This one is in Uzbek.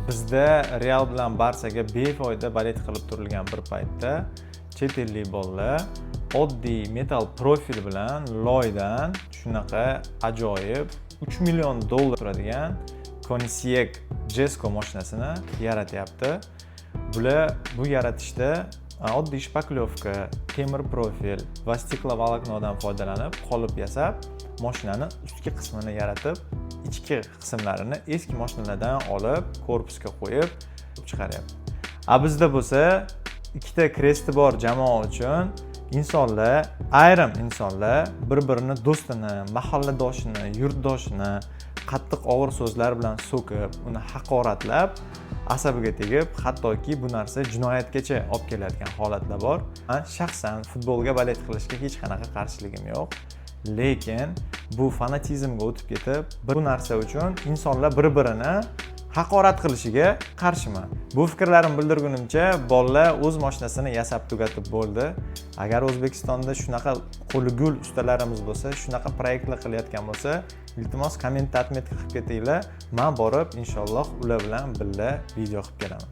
Bizda Real bilan Barsaga befoyda balet qilib turilgan bir paytda chet ellik bolalar oddiy metal profil bilan loydan shunaqa ajoyib $3 million turadigan Koenigsegg Jesko mashinasini yaratyapti. Bular bu yaratishda oddiy shpaklyovka, temir profil va stiklovoloknodan foydalanib qolip yasab, mashinani ustki qismini yaratib, ichki qismlarini eski mashinalardan olib, korpusga qo'yib chiqaryapti. Bizda bo'lsa, ikkita kresti bor jamoa uchun ayrim insonlar bir-birini do'stini, mahalladoshini, yurtdoshini qattiq og'ir so'zlar bilan so'kib, uni haqoratlab, asabiga tegib, hattoki bu narsa jinoyatgacha olib keladigan holatlar bor. Men shaxsan futbolga balet qilishga hech qanaqa qarshiligim yo'q. Lekin bu fanatizmga o'tib ketib, bu narsa uchun insonlar bir-birini haqorat qilishiga qarshiman. Bu fikrlarim bildirgunimcha bolalar o'z mashinasini yasab tugatib bo'ldi. Agar O'zbekistonda shunaqa qo'li gul ustalarimiz bo'lsa, shunaqa proyektlar qilayotgan bo'lsa, iltimos komment qilib ketinglar. Men borib inshaalloh ular bilan birga video qilib kelaman.